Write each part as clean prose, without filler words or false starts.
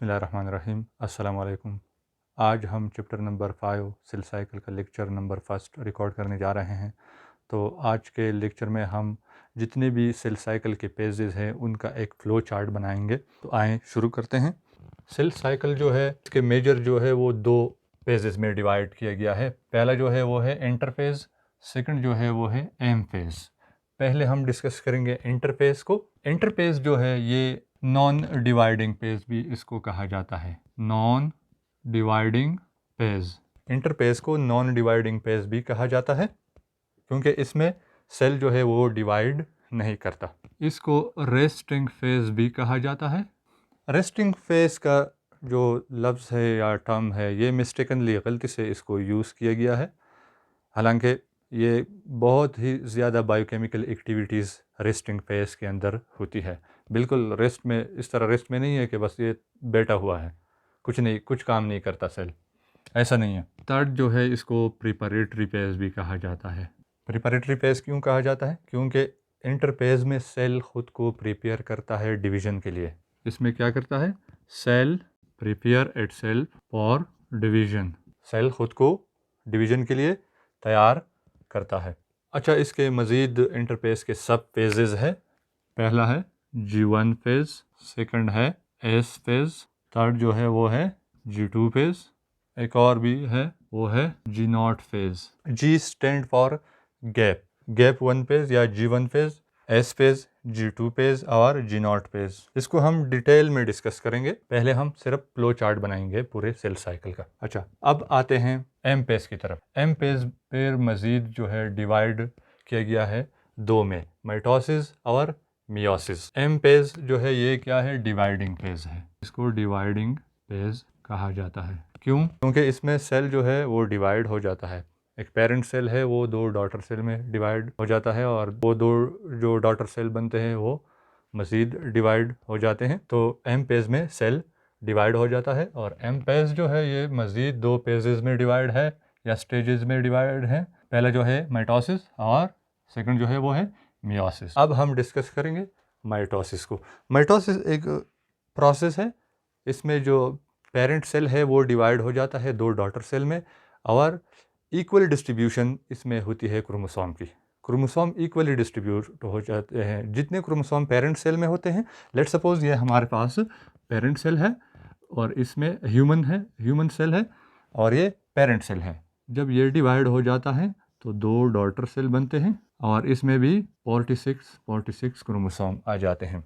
बिस्मिल्लाहिर्रहमानिर्रहीम। अस्सलाम वालेकुम। आज हम चैप्टर नंबर 5 सेल साइकिल का लेक्चर नंबर फर्स्ट रिकॉर्ड करने जा रहे हैं। तो आज के लेक्चर में हम जितने भी सेल साइकिल के पेजेस हैं उनका एक फ़्लो चार्ट बनाएंगे। तो आएँ शुरू करते हैं। सेल साइकिल जो है इसके मेजर जो है वो दो पेजेस में डिवाइड किया गया है। पहला जो है वो है इंटरफेज़, सेकंड जो है वो है एम फेज़। पहले हम डिस्कस करेंगे इंटरफेज़ को। इंटरफेज़ जो है ये नॉन डिवाइडिंग पेज भी इसको कहा जाता है, नॉन डिवाइडिंग पेज। इंटरपेज को नॉन डिवाइडिंग पेज भी कहा जाता है क्योंकि इसमें सेल जो है वो डिवाइड नहीं करता। इसको रेस्टिंग फेज भी कहा जाता है। रेस्टिंग फेज का जो लफ्ज़ है या टर्म है ये मिस्टेकनली गलती से इसको यूज़ किया गया है, हालांकि ये बहुत ही ज़्यादा बायोकेमिकल एक्टिविटीज़ रेस्टिंग फेज के अंदर होती है। बिल्कुल रेस्ट में इस तरह रेस्ट में नहीं है कि बस ये बैठा हुआ है, कुछ काम नहीं करता सेल, ऐसा नहीं है। थर्ड जो है इसको प्रिपरेटरी फेज भी कहा जाता है। प्रिपरेटरी फेज क्यों कहा जाता है? क्योंकि इंटरफेज में सेल खुद को प्रिपेयर करता है डिवीज़न के लिए। इसमें क्या करता है? Cell prepare itself for division. Cell खुद को डिवीज़न के लिए तैयार करता है। अच्छा, इसके मज़ीद इंटरफेस के सब फेजेस है। पहला है G1 फेज़, सेकंड है S फेज़, थर्ड जो है वो है G2 फेज़, एक और भी है वो है G0 phase. G stand for gap, gap 1 phase या G1 phase, S phase, G2 phase और G0 फेज़। इसको हम डिटेल में डिस्कस करेंगे। पहले हम सिर्फ फ्लो चार्ट बनाएंगे पूरे सेल साइकिल का। अच्छा, अब आते हैं एम पेज की तरफ। एम पेज पर मज़ीद जो है डिवाइड किया गया है दो में, माइटोसिस और मियोसिस। एम पेज जो है ये क्या है? डिवाइडिंग पेज है। इसको डिवाइडिंग पेज कहा जाता है। क्यों? क्योंकि इसमें सेल जो है वो डिवाइड हो जाता है। एक पेरेंट सेल है वो दो डॉटर सेल में डिवाइड हो जाता है और वो दो जो डॉटर सेल बनते हैं वो मज़ीद डिवाइड हो जाते हैं। तो एम पेज में सेल डिवाइड हो जाता है और एम पेज जो है ये मज़ीद दो पेजेस में डिवाइड है या स्टेजेस में डिवाइड है। पहला जो है माइटोसिस और सेकंड जो है वो है मियोसिस। अब हम डिस्कस करेंगे माइटोसिस को। माइटोसिस एक प्रोसेस है, इसमें जो पेरेंट सेल है वो डिवाइड हो जाता है दो डॉटर सेल में और इक्वल डिस्ट्रीब्यूशन इसमें होती है क्रोमोसोम की। क्रोमोसोम इक्वली डिस्ट्रीब्यूट हो जाते हैं। जितने क्रोमोसोम पेरेंट सेल में होते हैं, लेट सपोज ये हमारे पास पेरेंट सेल है और इसमें ह्यूमन सेल है और ये पेरेंट सेल है। जब ये डिवाइड हो जाता है तो दो डॉटर सेल बनते हैं और इसमें भी 46 क्रोमोसोम आ जाते हैं,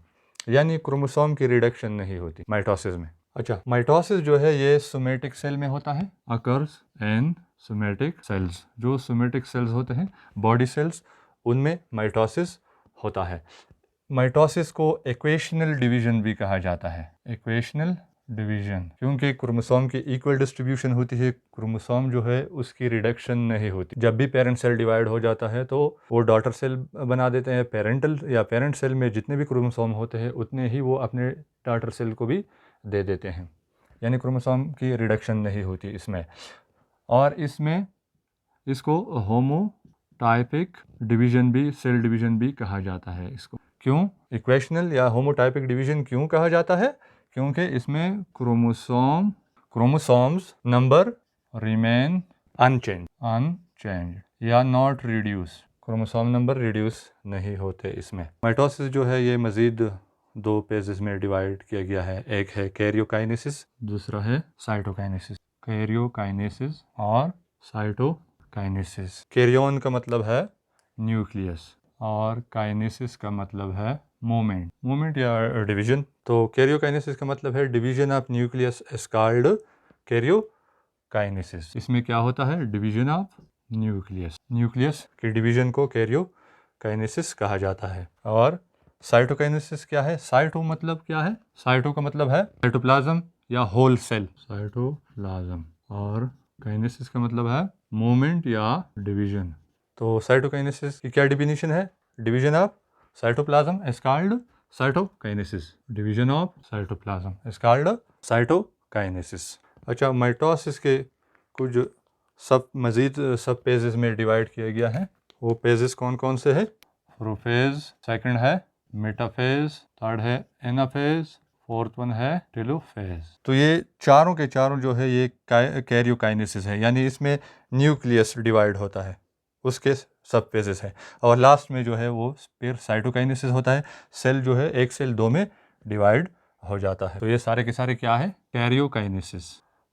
यानी क्रोमोसोम की रिडक्शन नहीं होती माइटोसिस में। अच्छा, माइटोसिस जो है ये सोमेटिक सेल में होता है, अकर्स इन सोमेटिक सेल्स। जो सोमेटिक सेल्स होते हैं बॉडी सेल्स, उनमें माइटोसिस होता है। माइटोसिस को इक्वेशनल डिवीजन भी कहा जाता है, इक्वेशनल डिवीजन, क्योंकि क्रोमोसोम की इक्वल डिस्ट्रीब्यूशन होती है, क्रोमोसोम जो है उसकी रिडक्शन नहीं होती। जब भी पेरेंट सेल डिवाइड हो जाता है तो वो डॉटर सेल बना देते हैं। पेरेंट सेल में जितने भी क्रोमोसोम होते हैं उतने ही वो अपने डॉटर सेल को भी दे देते हैं, यानी क्रोमोसोम की रिडक्शन नहीं होती इसमें। और इसमें इसको होमोटाइपिक डिवीजन भी, सेल डिवीजन भी कहा जाता है। इसको क्यों इक्वेशनल या होमोटाइपिक डिवीजन क्यों कहा जाता है? क्योंकि इसमें क्रोमोसोम्स नंबर रिमेन अनचेंज या not reduce. Chromosome number reduce नहीं होते इसमें। माइटोसिस जो है ये मज़ीद दो पेजेस में डिवाइड किया गया है। एक है कैरियोकाइनेसिस, दूसरा है साइटोकाइनेसिस। कैरियोकाइनेसिस और साइटोकाइनेसिस। कैरियोन का मतलब है न्यूक्लियस और काइनेसिस का मतलब है मूवमेंट या डिवीजन। तो कैरियोकाइनेसिस का मतलब है division of nucleus is called karyokinesis. इसमें क्या होता है? डिवीजन ऑफ न्यूक्लियस के डिवीजन को कैरियोकाइनेसिस कहा जाता है। और साइटोकाइनेसिस क्या है? साइटो मतलब क्या है? साइटो का मतलब है साइटोप्लाज्म या होल सेल, साइटोप्लाज्म, और काइनेसिस का मतलब है मूवमेंट या डिवीजन। तो साइटोकाइनेसिस की क्या डिफिनीशन है? Division of cytoplasm is called cytokinesis. Division of cytoplasm is called cytokinesis. अच्छा, माइटोसिस के कुछ मज़ीद सब पेजेस में डिवाइड किया गया है। वो पेजेस कौन कौन से हैं? प्रोफेज, सेकंड है मेटाफेज, थर्ड है एनाफेज, फोर्थ वन है टेलोफेज। तो ये चारों के चारों जो है ये कैरियोकाइनेसिस है, यानी इसमें न्यूक्लियस डिवाइड होता है, उसके सब फेजेस है। और लास्ट में जो है वो फिर साइटोकाइनेसिस होता है, सेल जो है एक सेल दो में डिवाइड हो जाता है। तो ये सारे के सारे क्या है, कैरियोकाइनेसिस,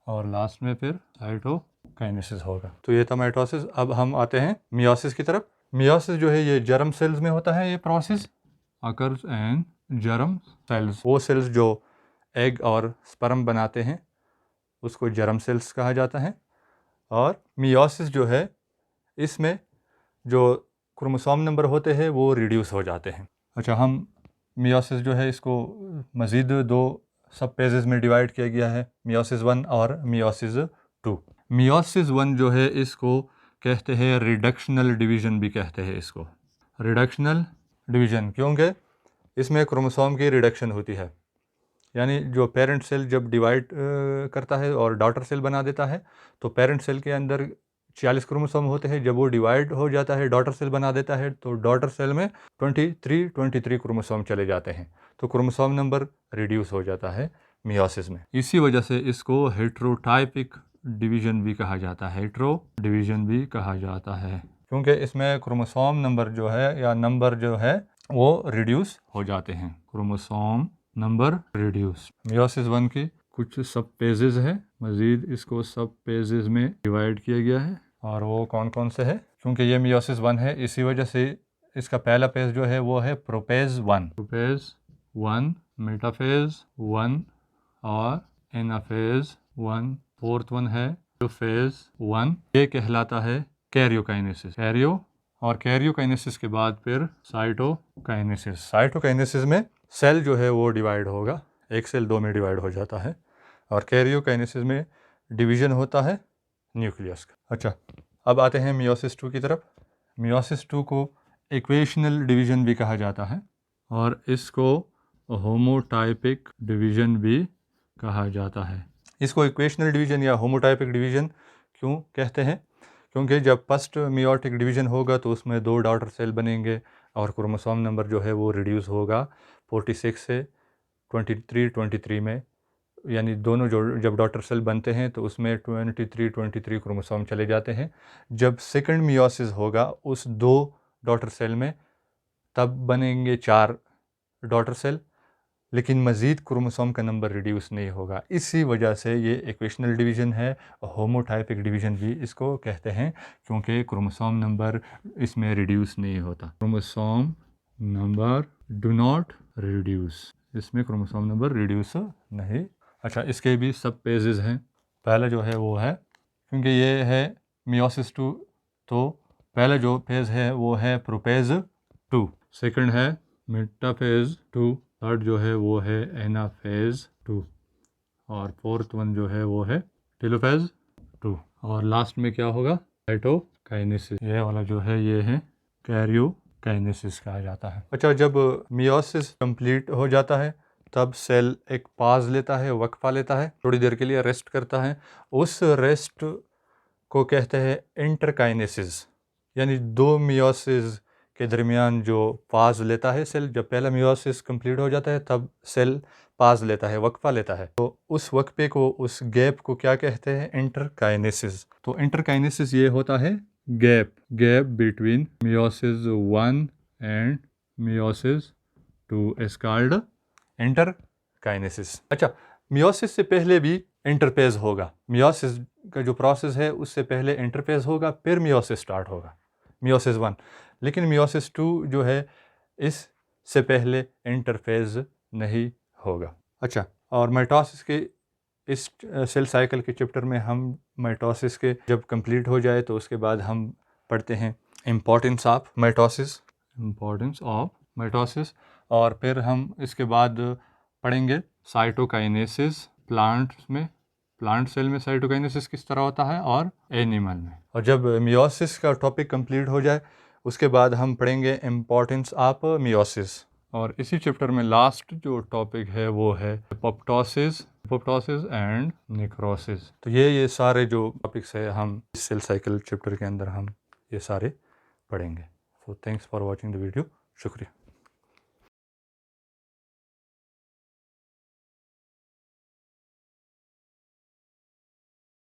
और लास्ट में फिर साइटोकाइनेसिस होगा। तो ये था माइटोसिस। अब हम आते हैं मियोसिस की तरफ। मियोसिस जो है ये जर्म सेल्स में होता है, ये process occurs and germ cells. वो सेल्स जो एग और स्पर्म बनाते हैं उसको जर्म सेल्स कहा जाता है। और मियोसिस जो है इसमें जो क्रोमोसोम नंबर होते हैं वो रिड्यूस हो जाते हैं। अच्छा, हम मियोसिस जो है इसको मज़ीद दो सब फेजेस में डिवाइड किया गया है, मियोसिस 1 और मियोसिस 2। मियोसिस 1 जो है इसको कहते हैं रिडक्शनल डिवीज़न भी कहते हैं इसको, रिडक्शनल डिवीज़न, क्योंकि इसमें क्रोमोसोम की रिडक्शन होती है। यानी जो पेरेंट सेल जब डिवाइड करता है और डॉटर सेल बना देता है, तो पेरेंट सेल के अंदर 46 क्रोमोसोम होते हैं, जब वो डिवाइड हो जाता है डॉटर सेल बना देता है तो डॉटर सेल में 23 क्रोमोसोम चले जाते हैं, तो क्रोमोसोम नंबर रिड्यूस हो जाता है मियोसिस में। इसी वजह से इसको हेट्रोटाइपिक डिवीज़न भी कहा जाता है, हेट्रो डिवीज़न भी कहा जाता है, क्योंकि इसमें क्रोमोसोम नंबर जो है या नंबर जो है वो रिड्यूस हो जाते हैं, क्रोमोसोम नंबर रिड्यूस। मियोसिस 1 की कुछ सब पेजेस है, मज़ीद इसको सब पेजेस में डिवाइड किया गया है, और वो कौन कौन से है, क्योंकि ये मियोसिस 1 है इसी वजह से इसका पहला पेज जो है वो है प्रोपेज 1, प्रोपेज 1, मेटाफेज 1 और एनाफेज 1। फोर्थ वन है फेज 1, ये कहलाता है कैरियोकाइनेसिस, कैरियो, और कैरियोकाइनेसिस के बाद फिर साइटोकाइनेसिस। साइटोकाइनेसिस में सेल जो है वो डिवाइड होगा, एक सेल दो में डिवाइड हो जाता है, और कैरियोकाइनेसिस में डिवीज़न होता है न्यूक्लियस का। अच्छा, अब आते हैं मियोसिस 2 की तरफ। मियोसिस 2 को इक्वेशनल डिवीज़न भी कहा जाता है, और इसको होमोटाइपिक डिवीज़न भी कहा जाता है। इसको इक्वेशनल डिवीज़न या होमोटाइपिक डिवीज़न क्यों कहते हैं, क्योंकि जब फर्स्ट मियोटिक डिवीज़न होगा तो उसमें दो डॉटर सेल बनेंगे और क्रोमोसोम नंबर जो है वो रिड्यूस होगा 46 से 23 में, यानी दोनों जो जब डॉटर सेल बनते हैं तो उसमें 23 क्रोमोसोम चले जाते हैं। जब सेकंड मियोसिस होगा उस दो डॉटर सेल में तब बनेंगे 4 डॉटर सेल, लेकिन मज़ीद क्रोमोसोम का नंबर रिड्यूस नहीं होगा। इसी वजह से ये इक्वेशनल डिवीज़न है, होमोटाइपिक डिवीज़न भी इसको कहते हैं, क्योंकि क्रोमोसोम नंबर इसमें रिड्यूस नहीं होता, chromosome number do not reduce, इसमें क्रोमोसोम नंबर रिड्यूस नहीं। अच्छा, इसके भी सब पेजेस हैं। पहला जो है वो है, क्योंकि ये है मियोसिस 2, तो पहला जो फेज़ है वो है प्रोपेज 2, सेकंड है मेटाफेज 2, थर्ड जो है वो है एनाफेज 2, और फोर्थ वन जो है वो है टेलोफेज 2, और लास्ट में क्या होगा, साइटोकाइनेसिस। ये वाला जो है ये है कैरियोकाइनेसिस कहा जाता है। अच्छा, जब मियोसिस कंप्लीट हो जाता है तब सेल एक पाज लेता है, वक्फा लेता है, थोड़ी देर के लिए रेस्ट करता है। उस रेस्ट को कहते हैं इंटरकाइनेसिस, यानी दो मियोसिस के दरमियान जो पाज लेता है सेल, जब पहला मियोसिस कंप्लीट हो जाता है तब सेल पाज लेता है, वक्फा लेता है, तो उस वक्फे को, उस गैप को क्या कहते हैं, इंटरकाइनेसिस। तो इंटरकाइनेसिस ये होता है gap between meiosis 1 and meiosis 2 is called interkinesis. अच्छा, मियोसिस से पहले भी इंटरपेज होगा, मियोसिस का जो प्रोसेस है उससे पहले इंटरपेज होगा, फिर मियोसिस स्टार्ट होगा, मियोसिस 1। लेकिन मियोसिस 2 जो है इससे पहले इंटरफेज नहीं होगा। अच्छा, और माइटोसिस के इस सेल साइकिल के चैप्टर में हम माइटोसिस के जब कंप्लीट हो जाए तो उसके बाद हम पढ़ते हैं इम्पोर्टेंस ऑफ माइटोसिस, और फिर हम इसके बाद पढ़ेंगे साइटोकाइनेसिस, प्लांट सेल में साइटोकाइनेसिस किस तरह होता है और एनिमल में। और जब मियोसिस का टॉपिक कंप्लीट हो जाए उसके बाद हम पढ़ेंगे इम्पोर्टेंस ऑफ मियोसिस, और इसी चैप्टर में लास्ट जो टॉपिक है वो है एपोप्टोसिस एंड नेक्रोसिस। तो ये सारे जो टॉपिक्स है हम इस सेल साइकिल चैप्टर के अंदर हम ये सारे पढ़ेंगे। So thanks for watching the video, शुक्रिया।